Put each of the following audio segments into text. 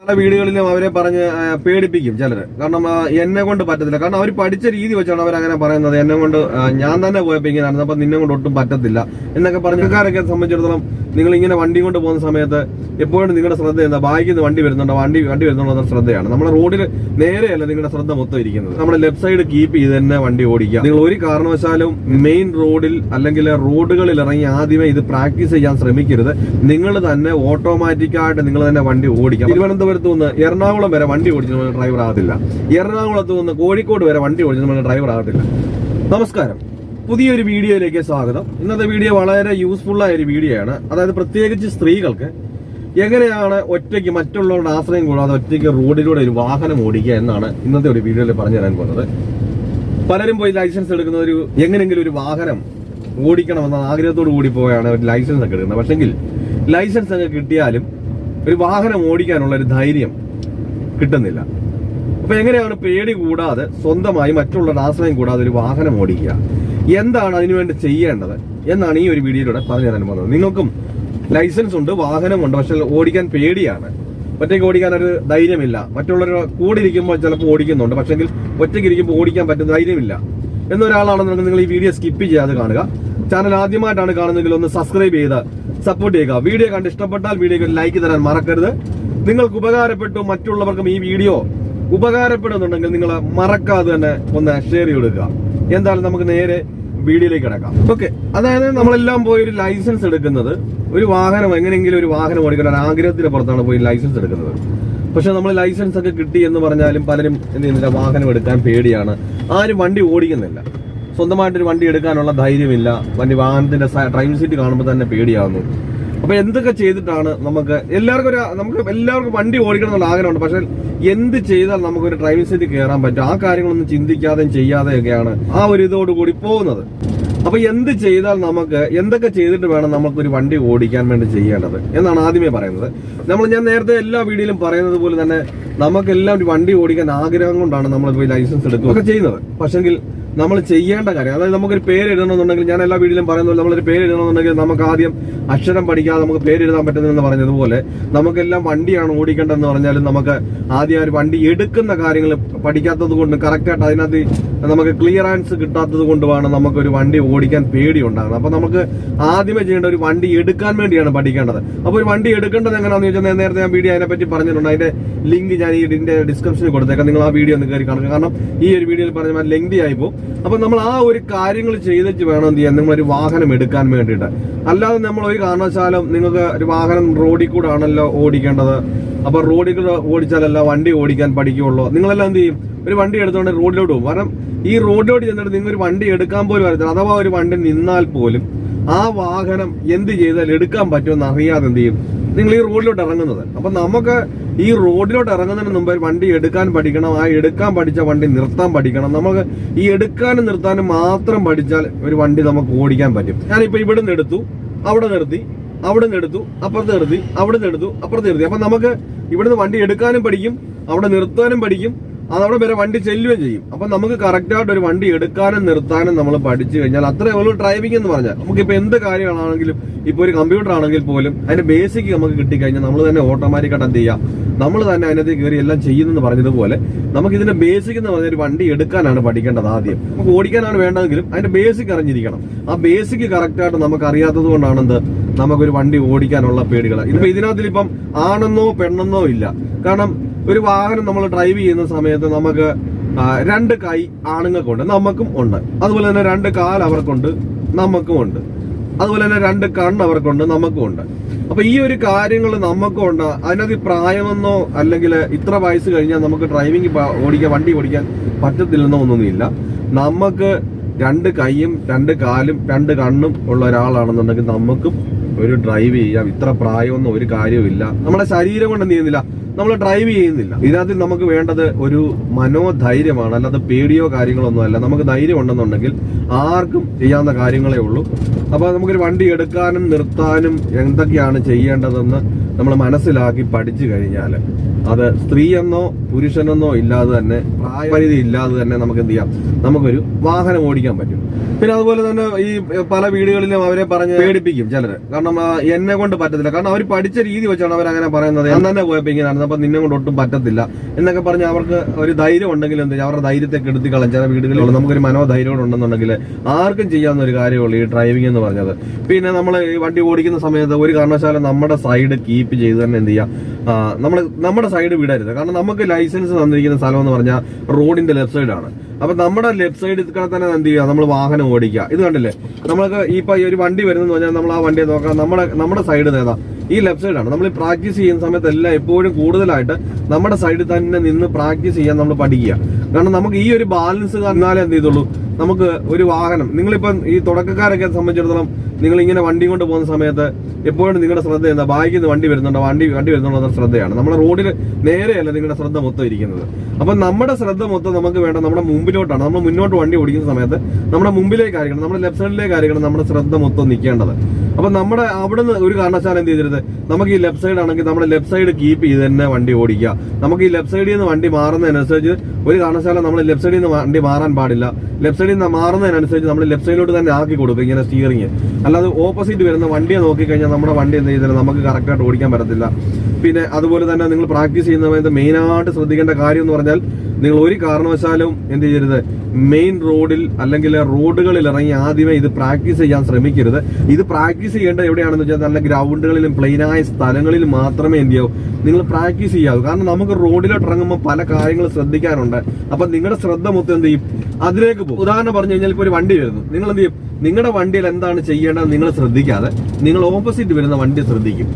പല വീടുകളിലും അവരെ പറഞ്ഞ് പേടിപ്പിക്കും ചിലര്. കാരണം എന്നെ കൊണ്ട് പറ്റത്തില്ല. കാരണം അവർ പഠിച്ച രീതി വെച്ചാണ് അവരങ്ങനെ പറയുന്നത്. എന്നെ കൊണ്ട് ഞാൻ തന്നെ പോയപ്പോ ഇങ്ങനെയാണ്, അപ്പൊ നിന്നെ കൊണ്ട് ഒട്ടും പറ്റത്തില്ല എന്നൊക്കെ പറഞ്ഞക്കാരൊക്കെ സംബന്ധിച്ചിടത്തോളം നിങ്ങൾ ഇങ്ങനെ വണ്ടി കൊണ്ട് പോകുന്ന സമയത്ത് എപ്പോഴും നിങ്ങളുടെ ശ്രദ്ധ എന്താ, ബാഗിൽ നിന്ന് വണ്ടി വരുന്നുണ്ടോ എന്ന ശ്രദ്ധയാണ്. നമ്മുടെ റോഡിൽ നേരെയല്ല നിങ്ങളുടെ ശ്രദ്ധ മൊത്തം ഇരിക്കുന്നത്. നമ്മുടെ ലെഫ്റ്റ് സൈഡ് കീപ്പ് ചെയ്ത് തന്നെ വണ്ടി ഓടിക്കുക. നിങ്ങൾ ഒരു കാരണവശാലും മെയിൻ റോഡിൽ അല്ലെങ്കിൽ റോഡുകളിൽ ഇറങ്ങി ആദ്യമേ ഇത് പ്രാക്ടീസ് ചെയ്യാൻ ശ്രമിക്കരുത്. നിങ്ങൾ തന്നെ ഓട്ടോമാറ്റിക്കായിട്ട് നിങ്ങൾ തന്നെ വണ്ടി ഓടിക്കാം. തിരുവനന്തപുരത്ത് നിന്ന് എറണാകുളം വരെ വണ്ടി ഓടിച്ച് നമ്മൾ ഡ്രൈവർ ആകത്തില്ല. എറണാകുളത്ത് നിന്ന് കോഴിക്കോട് വരെ വണ്ടി ഓടിച്ച് നമ്മൾ ഡ്രൈവർ ആകത്തില്ല. നമസ്കാരം, പുതിയൊരു വീഡിയോയിലേക്ക് സ്വാഗതം. ഇന്നത്തെ വീഡിയോ വളരെ യൂസ്ഫുൾ ആയ ഒരു വീഡിയോ ആണ്. അതായത് പ്രത്യേകിച്ച് സ്ത്രീകൾക്ക് എങ്ങനെയാണ് ഒറ്റയ്ക്ക് മറ്റുള്ളവരുടെ ആശ്രയം കൂടാതെ ഒറ്റയ്ക്ക് റോഡിലൂടെ ഒരു വാഹനം ഓടിക്കുക എന്നാണ് ഇന്നത്തെ ഒരു വീഡിയോയിൽ പറഞ്ഞു തരാൻ പോകുന്നത്. പലരും പോയി ലൈസൻസ് എടുക്കുന്ന എങ്ങനെയെങ്കിലും ഒരു വാഹനം ഓടിക്കണമെന്ന ആഗ്രഹത്തോടു കൂടി പോയാണ് ഒരു ലൈസൻസ് ഒക്കെ എടുക്കുന്നത്. പക്ഷെങ്കിൽ ലൈസൻസ് ഒക്കെ കിട്ടിയാലും ഒരു വാഹനം ഓടിക്കാനുള്ള ഒരു ധൈര്യം കിട്ടുന്നില്ല. അപ്പൊ എങ്ങനെയാണ് പേടി കൂടാതെ സ്വന്തമായി മറ്റുള്ളവരുടെ ആശ്രയം കൂടാതെ ഒരു വാഹനം ഓടിക്കുക, എന്താണ് അതിനുവേണ്ടി ചെയ്യേണ്ടത് എന്നാണ് ഈ ഒരു വീഡിയോയിലൂടെ പറഞ്ഞു തരാൻ പോകുന്നത്. നിങ്ങൾക്കും ലൈസൻസ് ഉണ്ട്, വാഹനമുണ്ട്, പക്ഷെ ഓടിക്കാൻ പേടിയാണ്. ഒറ്റയ്ക്ക് ഓടിക്കാൻ ഒരു ധൈര്യമില്ല. മറ്റുള്ളവർ കൂടെ ഇരിക്കുമ്പോൾ ചിലപ്പോൾ ഓടിക്കുന്നുണ്ട്, പക്ഷെങ്കിൽ ഒറ്റയ്ക്ക് ഇരിക്കുമ്പോൾ ഓടിക്കാൻ പറ്റുന്ന ധൈര്യമില്ല എന്നൊരാളാണെന്നുണ്ടെങ്കിൽ നിങ്ങൾ ഈ വീഡിയോ സ്കിപ്പ് ചെയ്യാതെ കാണുക. ചാനൽ ആദ്യമായിട്ടാണ് കാണുന്നതെങ്കിൽ ഒന്ന് സബ്സ്ക്രൈബ് ചെയ്ത് സപ്പോർട്ട് ചെയ്യുക. വീഡിയോ കണ്ട് ഇഷ്ടപ്പെട്ടാൽ വീഡിയോക്ക് ലൈക്ക് തരാൻ മറക്കരുത്. നിങ്ങൾക്ക് ഉപകാരപ്പെട്ടു, മറ്റുള്ളവർക്കും ഈ വീഡിയോ ഉപകാരപ്പെടുന്നുണ്ടെങ്കിൽ നിങ്ങൾ മറക്കാതെ തന്നെ ഒന്ന് ഷെയർ ചെയ്ത് കൊടുക്കുക. എന്തായാലും നമുക്ക് നേരെ വീഡിയോയിലേക്ക് കിടക്കാം. ഓക്കെ, അതായത് നമ്മളെല്ലാം പോയി ഒരു ലൈസൻസ് എടുക്കുന്നത് ഒരു വാഹനം എങ്ങനെയെങ്കിലും ഒരു വാഹനം ഓടിക്കാൻ ഒരു ആഗ്രഹത്തിന് പുറത്താണ് പോയി ലൈസൻസ് എടുക്കുന്നത്. പക്ഷെ നമ്മൾ ലൈസൻസ് ഒക്കെ കിട്ടി എന്ന് പറഞ്ഞാലും പലരും എന്ത് ചെയ്യുന്നില്ല, വാഹനം എടുക്കാൻ പേടിയാണ്. ആരും വണ്ടി ഓടിക്കുന്നില്ല. സ്വന്തമായിട്ടൊരു വണ്ടി എടുക്കാനുള്ള ധൈര്യമില്ല. വാഹനത്തിന്റെ ഡ്രൈവിംഗ് സീറ്റ് കാണുമ്പോൾ തന്നെ പേടിയാവുന്നു. അപ്പൊ എന്തൊക്കെ ചെയ്തിട്ടാണ് നമുക്ക് എല്ലാവർക്കും വണ്ടി ഓടിക്കണം എന്നുള്ള ആഗ്രഹമുണ്ട്. പക്ഷെ എന്ത് ചെയ്താൽ നമുക്കൊരു ഡ്രൈവിംഗ് സീറ്റ് കയറാൻ പറ്റും, ആ കാര്യങ്ങളൊന്നും ചിന്തിക്കാതെയും ചെയ്യാതെയൊക്കെയാണ് ആ ഒരു ഇതോടുകൂടി പോകുന്നത്. അപ്പൊ എന്ത് ചെയ്താൽ എന്തൊക്കെ ചെയ്തിട്ട് വേണം നമുക്കൊരു വണ്ടി ഓടിക്കാൻ വേണ്ടി ചെയ്യേണ്ടത് എന്നാണ് ആദ്യമേ പറയുന്നത്. ഞാൻ നേരത്തെ എല്ലാ വീഡിയോയിലും പറയുന്നത് പോലെ തന്നെ നമുക്കെല്ലാം ഒരു വണ്ടി ഓടിക്കാൻ ആഗ്രഹം കൊണ്ടാണ് നമ്മൾ പോയി ലൈസൻസ് എടുക്കുകയൊക്കെ ചെയ്യുന്നത്. പക്ഷെങ്കിൽ നമ്മൾ ചെയ്യേണ്ട കാര്യം, അതായത് നമുക്കൊരു പേര് എഴുതണമെന്നുണ്ടെങ്കിൽ, ഞാൻ എല്ലാ വീഡിയോയിലും പറയുന്നത് നമ്മളൊരു പേര് എഴുതണമെന്നുണ്ടെങ്കിൽ നമുക്ക് ആദ്യം അക്ഷരം പഠിക്കാതെ നമുക്ക് പേര് എഴുതാൻ പറ്റുന്നതെന്ന് പറഞ്ഞതുപോലെ നമുക്കെല്ലാം വണ്ടിയാണ് ഓടിക്കേണ്ടതെന്ന് പറഞ്ഞാലും നമുക്ക് ആദ്യം ഒരു വണ്ടി എടുക്കുന്ന കാര്യങ്ങൾ പഠിക്കാത്തത് കൊണ്ട്, കറക്റ്റായിട്ട് അതിനകത്ത് നമുക്ക് ക്ലിയറൻസ് കിട്ടാത്തത് കൊണ്ടുമാണ് നമുക്കൊരു വണ്ടി ഓടിക്കാൻ പേടി ഉണ്ടാകുന്നത്. അപ്പൊ നമുക്ക് ആദ്യമേ ചെയ്യേണ്ട ഒരു വണ്ടി എടുക്കാൻ വേണ്ടിയാണ് പഠിക്കേണ്ടത്. അപ്പൊ ഒരു വണ്ടി എടുക്കേണ്ടത് എങ്ങനെയാണെന്ന് ചോദിച്ചാൽ നേരത്തെ ഞാൻ വീഡിയോ അതിനെപ്പറ്റി പറഞ്ഞിട്ടുണ്ട്. അതിന്റെ ലിങ്ക് ഞാൻ ഇതിന്റെ ഡിസ്ക്രിപ്ഷനിൽ കൊടുത്തേക്കാം. നിങ്ങൾ ആ വീഡിയോ ഒന്ന് കയറി കാണുക. കാരണം ഈ ഒരു വീഡിയോയിൽ പറഞ്ഞ ലെങ്തി ആയിപ്പോ. അപ്പൊ നമ്മൾ ആ ഒരു കാര്യങ്ങൾ ചെയ്തിട്ട് വേണം എന്ത് ചെയ്യാൻ, നിങ്ങളൊരു വാഹനം എടുക്കാൻ വേണ്ടിയിട്ട്. അല്ലാതെ നമ്മൾ ഒരു കാരണവശാലും നിങ്ങൾക്ക് ഒരു വാഹനം റോഡിൽ കൂടെ ആണല്ലോ ഓടിക്കേണ്ടത്. അപ്പൊ റോഡിൽ കൂടെ ഓടിച്ചാലല്ല വണ്ടി ഓടിക്കാൻ പഠിക്കുകയുള്ളൂ. നിങ്ങളെല്ലാം എന്ത് ചെയ്യും, ഒരു വണ്ടി എടുത്തുകൊണ്ട് റോഡിലോട്ട് പോകും. കാരണം ഈ റോഡിലോട്ട് ചെന്നിട്ട് നിങ്ങൾ ഒരു വണ്ടി എടുക്കാൻ പോലും അറിയത്തില്ല. അഥവാ ഒരു വണ്ടി നിന്നാൽ പോലും ആ വാഹനം എന്ത് ചെയ്താൽ എടുക്കാൻ പറ്റുമെന്ന് അറിയാതെ എന്ത് ചെയ്യും, നിങ്ങൾ ഈ റോഡിലോട്ട് ഇറങ്ങുന്നത്. അപ്പൊ നമുക്ക് ഈ റോഡിലോട്ട് ഇറങ്ങുന്നതിന് മുമ്പ് വണ്ടി എടുക്കാൻ പഠിക്കണം. ആ എടുക്കാൻ പഠിച്ച വണ്ടി നിർത്താൻ പഠിക്കണം. നമുക്ക് ഈ എടുക്കാനും നിർത്താനും മാത്രം പഠിച്ചാൽ ഒരു വണ്ടി നമുക്ക് ഓടിക്കാൻ പറ്റും. ഞാനിപ്പോ ഇവിടെ നിന്ന് എടുത്തു, അവിടെ നിർത്തി, അവിടെ നിന്ന് എടുത്തു, അപ്പുറത്ത് നിർത്തി, അവിടെ നിന്ന് എടുത്തു, അപ്പുറത്ത് നിർത്തി. അപ്പൊ നമുക്ക് ഇവിടുന്ന് വണ്ടി എടുക്കാനും പഠിക്കും, അവിടെ നിർത്താനും പഠിക്കും, അതവിടെ വരെ വണ്ടി ചെല്ലുകയും ചെയ്യും. അപ്പൊ നമുക്ക് കറക്റ്റായിട്ട് ഒരു വണ്ടി എടുക്കാനും നിർത്താനും നമ്മൾ പഠിച്ചു കഴിഞ്ഞാൽ അത്രേ ഉള്ളൂ ഡ്രൈവിംഗ് എന്ന് പറഞ്ഞാൽ. നമുക്കിപ്പോ എന്ത് കാര്യങ്ങളാണെങ്കിലും, ഇപ്പൊ ഒരു കമ്പ്യൂട്ടർ ആണെങ്കിൽ പോലും അതിന്റെ ബേസിക് നമുക്ക് കിട്ടിക്കഴിഞ്ഞാൽ നമ്മൾ തന്നെ ഓട്ടോമാറ്റിക്കായിട്ട് എന്ത് ചെയ്യാം, നമ്മൾ തന്നെ അതിനകത്ത് കയറി എല്ലാം ചെയ്യുന്നെന്ന് പറഞ്ഞതുപോലെ നമുക്ക് ഇതിന്റെ ബേസിക് എന്ന് പറഞ്ഞ ഒരു വണ്ടി എടുക്കാനാണ് പഠിക്കേണ്ടത്. ആദ്യം നമുക്ക് ഓടിക്കാനാണ് വേണ്ടതെങ്കിലും അതിന്റെ ബേസിക് അറിഞ്ഞിരിക്കണം. ആ ബേസിക് കറക്റ്റായിട്ട് നമുക്ക് അറിയാത്തത് കൊണ്ടാണ് നമുക്കൊരു വണ്ടി ഓടിക്കാനുള്ള പേടികൾ. ഇതിനകത്തിലിപ്പം ആണെന്നോ പെണ്ണെന്നോ ഇല്ല. കാരണം ഒരു വാഹനം നമ്മൾ ഡ്രൈവ് ചെയ്യുന്ന സമയത്ത് നമുക്ക് രണ്ട് കൈ ആണുങ്ങൾക്കുണ്ട്, നമുക്കും ഉണ്ട്. അതുപോലെ തന്നെ രണ്ട് കാൽ അവർക്കുണ്ട്, നമുക്കും ഉണ്ട്. അതുപോലെ തന്നെ രണ്ട് കണ്ണ് അവർക്കുണ്ട്, നമുക്കും ഉണ്ട്. അപ്പൊ ഈ ഒരു കാര്യങ്ങൾ നമുക്കും ഉണ്ട്. അതിനകത്ത് പ്രായമെന്നോ അല്ലെങ്കിൽ ഇത്ര വയസ്സ് കഴിഞ്ഞാൽ നമുക്ക് വണ്ടി ഓടിക്കാൻ പറ്റത്തില്ലെന്നോ ഒന്നുമില്ല. നമുക്ക് രണ്ട് കൈയും രണ്ട് കാലും രണ്ട് കണ്ണും ഉള്ള ഒരാളാണെന്നുണ്ടെങ്കിൽ നമുക്കും ഒരു ഡ്രൈവ് ചെയ്യാം. ഇത്ര പ്രായമൊന്നും ഒരു കാര്യവുമില്ല. നമ്മുടെ ശരീരം കൊണ്ട് എന്ത് ചെയ്യുന്നില്ല, നമ്മൾ ഡ്രൈവ് ചെയ്യുന്നില്ല. ഇതിനകത്ത് നമുക്ക് വേണ്ടത് ഒരു മനോധൈര്യമാണ്, അല്ലാതെ പേടിയോ കാര്യങ്ങളൊന്നും അല്ല. നമുക്ക് ധൈര്യം ഉണ്ടെന്നുണ്ടെങ്കിൽ ആർക്കും ചെയ്യാവുന്ന കാര്യങ്ങളേ ഉള്ളൂ. അപ്പൊ നമുക്കൊരു വണ്ടി എടുക്കാനും നിർത്താനും എന്തൊക്കെയാണ് ചെയ്യേണ്ടതെന്ന് നമ്മൾ മനസ്സിലാക്കി പഠിച്ചു കഴിഞ്ഞാൽ അത് സ്ത്രീയെന്നോ പുരുഷനെന്നോ ഇല്ലാതെ തന്നെ, പ്രായപരിധി ഇല്ലാതെ തന്നെ നമുക്ക് എന്ത് ചെയ്യാം, നമുക്കൊരു വാഹനം ഓടിക്കാൻ പറ്റും. പിന്നെ അതുപോലെ തന്നെ ഈ പല വീടുകളിലും അവരെ പറഞ്ഞ് പേടിപ്പിക്കും ചിലര്. കാരണം എന്നെ കൊണ്ട് പറ്റത്തില്ല. കാരണം അവർ പഠിച്ച രീതി വെച്ചാണ് അവരങ്ങനെ പറയുന്നത്. ഞാൻ തന്നെ പോയപ്പോ ഇങ്ങനെയാണ്, അപ്പൊ നിന്നെ കൊണ്ട് ഒട്ടും പറ്റത്തില്ല എന്നൊക്കെ പറഞ്ഞ് അവർക്ക് ഒരു ധൈര്യം ഉണ്ടെങ്കിൽ എന്ത് അവരുടെ ധൈര്യത്തെ കെടുത്തി കളഞ്ഞ ചില വീടുകളിലുള്ള നമുക്കൊരു മനോധൈര്യം ഉണ്ടെന്നുണ്ടെങ്കിൽ ആർക്കും ചെയ്യാവുന്ന ഒരു കാര്യമുള്ളൂ ഈ ഡ്രൈവിംഗ് എന്ന് പറഞ്ഞത്. പിന്നെ നമ്മൾ ഈ വണ്ടി ഓടിക്കുന്ന സമയത്ത് ഒരു കാരണവശാലും നമ്മുടെ സൈഡ് കീപ്പ് ചെയ്ത് തന്നെ എന്ത് ചെയ്യുക, നമ്മുടെ സൈഡ് വിടരുത്. കാരണം നമുക്ക് ലൈസൻസ് തന്നിരിക്കുന്ന സ്ഥലം എന്ന് പറഞ്ഞാൽ റോഡിന്റെ ലെഫ്റ്റ് സൈഡാണ്. അപ്പൊ നമ്മുടെ ലെഫ്റ്റ് സൈഡിൽ തന്നെ എന്ത് ചെയ്യുക, നമ്മൾ വാഹനം ഓടിക്കുക. ഇത് കണ്ടില്ലേ, നമ്മൾക്ക് ഇപ്പൊ ഈ ഒരു വണ്ടി വരുന്നെന്ന് പറഞ്ഞാൽ നമ്മൾ ആ വണ്ടിയെ നോക്കാം, നമ്മുടെ സൈഡ് ഏതാ, ഈ ലെഫ്റ്റ് സൈഡാണ്. നമ്മൾ പ്രാക്ടീസ് ചെയ്യുന്ന സമയത്ത് എല്ലാം എപ്പോഴും കൂടുതലായിട്ട് നമ്മുടെ സൈഡിൽ തന്നെ നിന്ന് പ്രാക്ടീസ് ചെയ്യാൻ നമ്മൾ പഠിക്കുക. കാരണം നമുക്ക് ഈ ഒരു ബാലൻസ് എന്നാലേ എന്ത് ചെയ്തുള്ളൂ, നമുക്ക് ഒരു വാഹനം, നിങ്ങളിപ്പം ഈ തുടക്കക്കാരൊക്കെ സംബന്ധിച്ചിടത്തോളം നിങ്ങൾ ഇങ്ങനെ വണ്ടി കൊണ്ട് പോകുന്ന സമയത്ത് എപ്പോഴും നിങ്ങളുടെ ശ്രദ്ധ എന്താ, ബാക്കിൽ നിന്ന് വണ്ടി വരുന്നുണ്ടോ എന്ന ശ്രദ്ധയാണ്. നമ്മുടെ റോഡിൽ നേരെയല്ല നിങ്ങളുടെ ശ്രദ്ധ മൊത്തം ഇരിക്കുന്നത്. അപ്പൊ നമ്മുടെ ശ്രദ്ധ മൊത്തം നമുക്ക് വേണ്ട നമ്മുടെ മുമ്പിലോട്ടാണ്. നമ്മൾ മുന്നോട്ട് വണ്ടി ഓടിക്കുന്ന സമയത്ത് നമ്മുടെ മുമ്പിലേക്കായിരിക്കണം, നമ്മുടെ ലെഫ്റ്റ് സൈഡിലേക്കായിരിക്കണം നമ്മുടെ ശ്രദ്ധ മൊത്തം നിൽക്കേണ്ടത്. അപ്പൊ നമ്മുടെ അവിടെ നിന്ന് ഒരു കാരണവശാലും എന്ത് ചെയ്തിരുന്നത്, നമുക്ക് ഈ ലെഫ്റ്റ് സൈഡ് ആണെങ്കിൽ നമ്മുടെ ലെഫ്റ്റ് സൈഡ് കീപ്പ് ചെയ്ത് തന്നെ വണ്ടി ഓടിക്കുക. നമുക്ക് ഈ ലെഫ്റ്റ് സൈഡിൽ നിന്ന് വണ്ടി മാറുന്നതിനനുസരിച്ച് ഒരു കാരണവശാലും നമ്മൾ ലെഫ്റ്റ് സൈഡിൽ നിന്ന് വണ്ടി മാറാൻ പാടില്ല. ലെഫ്റ്റ് സൈഡിൽ നിന്ന് മാറുന്നതിനനുസരിച്ച് നമ്മൾ ലെഫ്റ്റ് സൈഡിലോട്ട് തന്നെ ആക്കി കൊടുക്കും ഇങ്ങനെ സ്റ്റിയറിംഗ്. അല്ലാതെ ഓപ്പോസിറ്റ് വരുന്ന വണ്ടിയെ നോക്കിക്കഴിഞ്ഞാൽ നമ്മുടെ വണ്ടി എന്ത് ചെയ്താലും നമുക്ക് കറക്റ്റായിട്ട് ഓടിക്കാൻ പറ്റത്തില്ല. പിന്നെ അതുപോലെ തന്നെ നിങ്ങൾ പ്രാക്ടീസ് ചെയ്യുന്ന സമയത്ത് മെയിനായിട്ട് ശ്രദ്ധിക്കേണ്ട കാര്യം എന്ന് പറഞ്ഞാൽ, നിങ്ങൾ ഒരു കാരണവശാലും എന്ത് ചെയ്യരുത്, മെയിൻ റോഡിൽ അല്ലെങ്കിൽ റോഡുകളിൽ ഇറങ്ങി ആദ്യമേ ഇത് പ്രാക്ടീസ് ചെയ്യാൻ ശ്രമിക്കരുത്. ഇത് പ്രാക്ടീസ് ചെയ്യേണ്ടത് എവിടെയാണെന്ന് വെച്ചാൽ നല്ല ഗ്രൗണ്ടുകളിലും പ്ലെയിനായ സ്ഥലങ്ങളിലും മാത്രമേ എന്ത് ചെയ്യാവൂ, നിങ്ങൾ പ്രാക്ടീസ് ചെയ്യാവൂ. കാരണം നമുക്ക് റോഡിലോട്ട് ഇറങ്ങുമ്പോൾ പല കാര്യങ്ങൾ ശ്രദ്ധിക്കാനുണ്ട്. അപ്പൊ നിങ്ങളുടെ ശ്രദ്ധ മൊത്തം എന്ത് ചെയ്യും, അതിലേക്ക് പോകും. ഉദാഹരണം പറഞ്ഞു കഴിഞ്ഞാൽ ഇപ്പോൾ ഒരു വണ്ടി വരുന്നു, നിങ്ങൾ എന്ത് ചെയ്യും, നിങ്ങളുടെ വണ്ടിയിൽ എന്താണ് ചെയ്യേണ്ടത് നിങ്ങൾ ശ്രദ്ധിക്കാതെ നിങ്ങൾ ഓപ്പോസിറ്റ് വരുന്ന വണ്ടി ശ്രദ്ധിക്കും.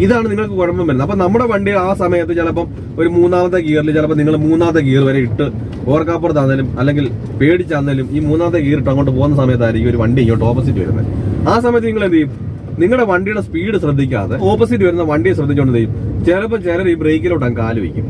ഇതാണ് നിങ്ങൾക്ക് കുഴപ്പം വരുന്നത്. അപ്പൊ നമ്മുടെ വണ്ടി ആ സമയത്ത് ചിലപ്പം ഒരു മൂന്നാമത്തെ ഗിയറിൽ ചിലപ്പോൾ നിങ്ങൾ മൂന്നാമത്തെ ഗിയർ വരെ ഇട്ട് ഓർക്കാപ്പുറത്താണെങ്കിലും അല്ലെങ്കിൽ പേടിച്ചാണെങ്കിലും ഈ മൂന്നാമത്തെ ഗിയർ ഇട്ട് അങ്ങോട്ട് പോകുന്ന സമയത്തായിരിക്കും ഒരു വണ്ടി ഇങ്ങോട്ട് ഓപ്പോസിറ്റ് വരുന്നത്. ആ സമയത്ത് നിങ്ങൾ എന്ത് ചെയ്യും, നിങ്ങളുടെ വണ്ടിയുടെ സ്പീഡ് ശ്രദ്ധിക്കാതെ ഓപ്പോസിറ്റ് വരുന്ന വണ്ടിയെ ശ്രദ്ധിച്ചുകൊണ്ട് ചെയ്യും. ചിലപ്പോൾ ചിലർ ഈ ബ്രേക്കിലോട്ട് അങ്ങ് കാല് വയ്ക്കും.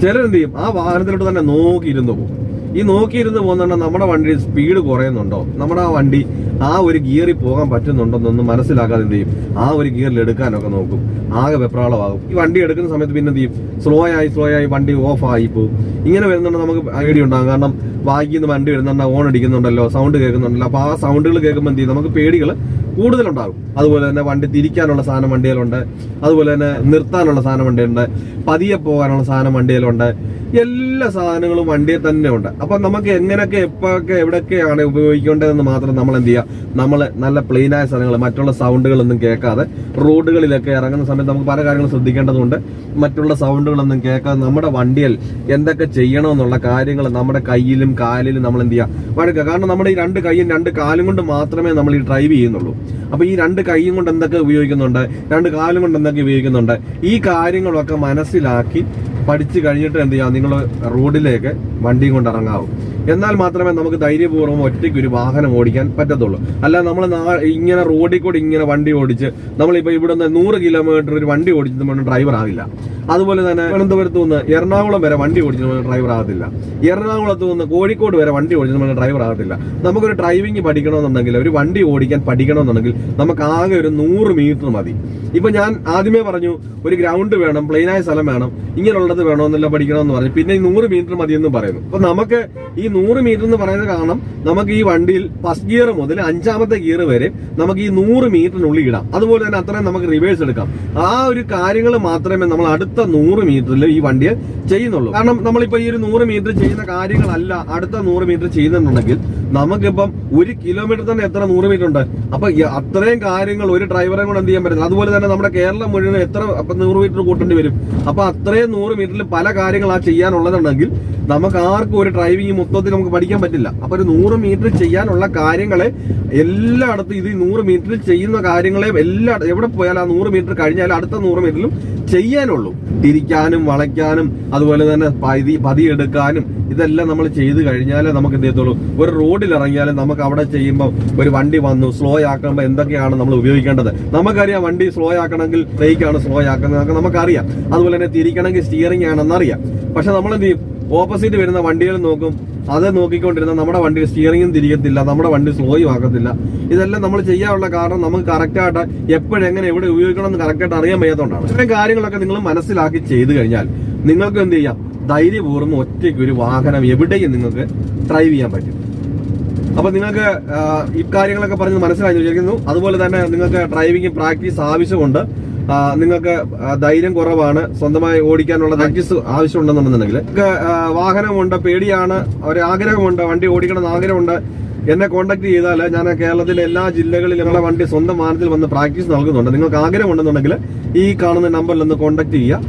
ചിലരെന്ത് ചെയ്യും, ആ വാഹനത്തിലോട്ട് തന്നെ നോക്കിയിരുന്ന് പോകും. ഈ നോക്കിയിരുന്ന് പോകുന്ന നമ്മുടെ വണ്ടി സ്പീഡ് കുറയുന്നുണ്ടോ, നമ്മുടെ ആ വണ്ടി ആ ഒരു ഗിയറിൽ പോകാൻ പറ്റുന്നുണ്ടോന്നൊന്നും മനസ്സിലാക്കാതെ എന്ത് ചെയ്യും, ആ ഒരു ഗിയറിൽ എടുക്കാനൊക്കെ നോക്കും. ആകെ വെപ്രാളമാകും. ഈ വണ്ടി എടുക്കുന്ന സമയത്ത് പിന്നെ എന്ത് ചെയ്യും, സ്ലോ ആയി വണ്ടി ഓഫ് ആയി പോകും. ഇങ്ങനെ വരുന്നുണ്ട് നമുക്ക് ഐഡിയ ഉണ്ടാകും. കാരണം ബാക്കിൽ നിന്ന് വണ്ടി വരുന്നുണ്ട്, ഓൺ അടിക്കുന്നുണ്ടല്ലോ, സൗണ്ട് കേൾക്കുന്നുണ്ടല്ലോ. അപ്പൊ ആ സൗണ്ടുകൾ കേൾക്കുമ്പോൾ എന്ത് ചെയ്യും, നമുക്ക് പേടികൾ കൂടുതലുണ്ടാകും. അതുപോലെ തന്നെ വണ്ടി തിരിക്കാനുള്ള സാധനം വണ്ടിയിലുണ്ട്, അതുപോലെ തന്നെ നിർത്താനുള്ള സാധനം വണ്ടിയുണ്ട്, പതിയെ പോകാനുള്ള സാധനം വണ്ടിയിലുണ്ട്. എല്ലാ സാധനങ്ങളും വണ്ടിയിൽ തന്നെ ഉണ്ട്. അപ്പൊ നമുക്ക് എങ്ങനെയൊക്കെ എപ്പോഴൊക്കെ എവിടെയൊക്കെയാണ് ഉപയോഗിക്കേണ്ടതെന്ന് മാത്രം നമ്മൾ എന്ത് ചെയ്യുക, നമ്മൾ നല്ല പ്ലെയിനായ സ്ഥലങ്ങൾ മറ്റുള്ള സൗണ്ടുകളൊന്നും കേൾക്കാതെ റോഡുകളിലൊക്കെ ഇറങ്ങുന്ന സമയത്ത് നമുക്ക് പല കാര്യങ്ങളും ശ്രദ്ധിക്കേണ്ടതുണ്ട്. മറ്റുള്ള സൗണ്ടുകളൊന്നും കേൾക്കാതെ നമ്മുടെ വണ്ടിയിൽ എന്തൊക്കെ ചെയ്യണമെന്നുള്ള കാര്യങ്ങൾ നമ്മുടെ കയ്യിലും കാലിലും നമ്മൾ എന്ത് ചെയ്യുക വഴക്കുക. കാരണം നമ്മുടെ ഈ രണ്ട് കൈയും രണ്ട് കാലും കൊണ്ട് മാത്രമേ നമ്മൾ ഈ ഡ്രൈവ് ചെയ്യുന്നുള്ളൂ. അപ്പൊ ഈ രണ്ട് കൈയും കൊണ്ട് എന്തൊക്കെ ഉപയോഗിക്കുന്നുണ്ട്, രണ്ട് കാലും കൊണ്ട് എന്തൊക്കെ ഉപയോഗിക്കുന്നുണ്ട്, ഈ കാര്യങ്ങളൊക്കെ മനസ്സിലാക്കി പഠിച്ചു കഴിഞ്ഞിട്ട് എന്ത് ചെയ്യാം, നിങ്ങൾ റോഡിലേക്ക് വണ്ടിയും കൊണ്ട് ഇറങ്ങാവും. എന്നാൽ മാത്രമേ നമുക്ക് ധൈര്യപൂർവ്വം ഒറ്റയ്ക്ക് ഒരു വാഹനം ഓടിക്കാൻ പറ്റത്തുള്ളൂ. അല്ല നമ്മൾ ഇങ്ങനെ റോഡിൽ കൂടി ഇങ്ങനെ വണ്ടി ഓടിച്ച് നമ്മളിപ്പോൾ ഇവിടെ നിന്ന് 100 കിലോമീറ്റർ ഒരു വണ്ടി ഓടിച്ച് നമ്മൾ ഡ്രൈവർ ആകില്ല. അതുപോലെ തന്നെ തിരുവനന്തപുരത്ത് നിന്ന് എറണാകുളം വരെ വണ്ടി ഓടിച്ച് നമ്മൾ ഡ്രൈവർ ആകത്തില്ല. എറണാകുളത്ത് നിന്ന് കോഴിക്കോട് വരെ വണ്ടി ഓടിച്ച് നമ്മൾ ഡ്രൈവർ ആകത്തില്ല. നമുക്കൊരു ഡ്രൈവിംഗ് പഠിക്കണമെന്നുണ്ടെങ്കിൽ, ഒരു വണ്ടി ഓടിക്കാൻ പഠിക്കണമെന്നുണ്ടെങ്കിൽ നമുക്ക് ആകെ ഒരു 100 മീറ്റർ മതി. ഇപ്പൊ ഞാൻ ആദ്യമേ പറഞ്ഞു, ഒരു ഗ്രൗണ്ട് വേണം, പ്ലെയിനായ സ്ഥലം വേണം, ഇങ്ങനെയുള്ളത് വേണമെന്നല്ല പഠിക്കണമെന്ന് പറഞ്ഞു. പിന്നെ ഈ 100 മീറ്റർ മതി എന്ന് പറയുന്നു. അപ്പൊ നമുക്ക് ഈ 100 മീറ്റർ എന്ന് പറയുന്നത് കാരണം നമുക്ക് ഈ വണ്ടിയിൽ ഫസ്റ്റ് ഗിയർ മുതൽ 5ാമത്തെ ഗിയർ വരെ നമുക്ക് ഈ 100 മീറ്ററിനുള്ളിൽ ഇടാം. അതുപോലെ തന്നെ അത്രയും നമുക്ക് റിവേഴ്സ് എടുക്കാം. ആ ഒരു കാര്യങ്ങൾ മാത്രമേ നമ്മൾ അടുത്ത 100 മീറ്ററിൽ ഈ വണ്ടിയെ ചെയ്യുന്നുള്ളൂ. കാരണം നമ്മളിപ്പോ ഈ ഒരു 100 മീറ്റർ ചെയ്യുന്ന കാര്യങ്ങളല്ല അടുത്ത 100 മീറ്റർ ചെയ്യുന്നുണ്ടെങ്കിൽ നമുക്കിപ്പം 1 കിലോമീറ്റർ തന്നെ എത്ര 100 മീറ്റർ ഉണ്ട്. അപ്പൊ അത്രയും കാര്യങ്ങൾ ഒരു ഡ്രൈവറെ കൊണ്ട് എന്ത് ചെയ്യാൻ പറ്റുന്നത്. അതുപോലെ തന്നെ നമ്മുടെ കേരളം മുഴുവൻ എത്ര 100 മീറ്റർ കൂട്ടേണ്ടി വരും. അപ്പൊ അത്രയും 100 മീറ്ററിൽ പല കാര്യങ്ങളാ ചെയ്യാനുള്ളതുണ്ടെങ്കിൽ നമുക്ക് ആർക്കും ഒരു ഡ്രൈവിംഗ് മൊത്തത്തിൽ നമുക്ക് പഠിക്കാൻ പറ്റില്ല. അപ്പൊ ഒരു 100 മീറ്റർ ചെയ്യാനുള്ള കാര്യങ്ങളെ എല്ലായിടത്തും ഇത് 100 മീറ്ററിൽ ചെയ്യുന്ന കാര്യങ്ങളെ എവിടെ പോയാലും ആ 100 മീറ്റർ കഴിഞ്ഞാൽ അടുത്ത 100 മീറ്ററിലും ചെയ്യാനുള്ളൂ. തിരിക്കാനും വളയ്ക്കാനും അതുപോലെ തന്നെ പതിയെടുക്കാനും ഇതെല്ലാം നമ്മൾ ചെയ്ത് കഴിഞ്ഞാലേ നമുക്ക് എന്ത് ചെയ്യത്തുള്ളൂ. ഒരു റോഡിൽ ഇറങ്ങിയാലും നമുക്ക് അവിടെ ചെയ്യുമ്പോൾ ഒരു വണ്ടി വന്നു സ്ലോ ആക്കുമ്പോൾ എന്തൊക്കെയാണ് നമ്മൾ ഉപയോഗിക്കേണ്ടത് നമുക്കറിയാം. വണ്ടി സ്ലോ ആക്കണമെങ്കിൽ ബ്രേക്കാണ് സ്ലോ ആക്കുന്നത് നമുക്കറിയാം. അതുപോലെ തന്നെ തിരിക്കണമെങ്കിൽ സ്റ്റിയറിംഗ് ആണെന്നറിയാം. പക്ഷെ നമ്മൾ എന്ത് ചെയ്യും, ഓപ്പോസിറ്റ് വരുന്ന വണ്ടികൾ നോക്കും. അത് നോക്കിക്കൊണ്ടിരുന്ന നമ്മുടെ വണ്ടി സ്റ്റിയറിംഗും തിരികത്തില്ല, നമ്മുടെ വണ്ടി സ്ലോയും ആക്കത്തില്ല. ഇതെല്ലാം നമ്മൾ ചെയ്യാനുള്ള കാരണം നമുക്ക് കറക്റ്റായിട്ട് എപ്പോഴെങ്ങനെ എവിടെ ഉപയോഗിക്കണം എന്ന് കറക്റ്റായിട്ട് അറിയാൻ വയ്യാത്തതുകൊണ്ടാണ്. ഇത്രയും കാര്യങ്ങളൊക്കെ നിങ്ങൾ മനസ്സിലാക്കി ചെയ്തു കഴിഞ്ഞാൽ നിങ്ങൾക്ക് എന്ത് ചെയ്യാം, ധൈര്യപൂർവ്വം ഒറ്റയ്ക്ക് ഒരു വാഹനം എവിടെയും നിങ്ങൾക്ക് ഡ്രൈവ് ചെയ്യാൻ പറ്റും. അപ്പൊ നിങ്ങൾക്ക് ഈ കാര്യങ്ങളൊക്കെ പറഞ്ഞ് മനസ്സിലായി വിചാരിക്കുന്നു. അതുപോലെ തന്നെ നിങ്ങൾക്ക് ഡ്രൈവിംഗ് പ്രാക്ടീസ് ആവശ്യമുണ്ട്. നിങ്ങൾക്ക് ധൈര്യം കുറവാണ്, സ്വന്തമായി ഓടിക്കാനുള്ള പ്രാക്ടീസ് ആവശ്യമുണ്ടെന്നുണ്ടെന്നുണ്ടെങ്കിൽ വാഹനമുണ്ട്, പേടിയാണ്, ഒരാഗ്രഹമുണ്ട്, വണ്ടി ഓടിക്കണമെന്ന് ആഗ്രഹമുണ്ട്, എന്നെ കോൺടാക്ട് ചെയ്താൽ ഞാൻ കേരളത്തിലെ എല്ലാ ജില്ലകളിലുള്ള വണ്ടി സ്വന്തം വാഹനത്തിൽ വന്ന് പ്രാക്ടീസ് നൽകുന്നുണ്ട്. നിങ്ങൾക്ക് ആഗ്രഹമുണ്ടെന്നുണ്ടെങ്കിൽ ഈ കാണുന്ന നമ്പറിൽ ഒന്ന് കോൺടാക്ട് ചെയ്യുക.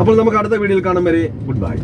അപ്പോൾ നമുക്ക് അടുത്ത വീഡിയോയിൽ കാണും വരെ ഗുഡ് ബൈ.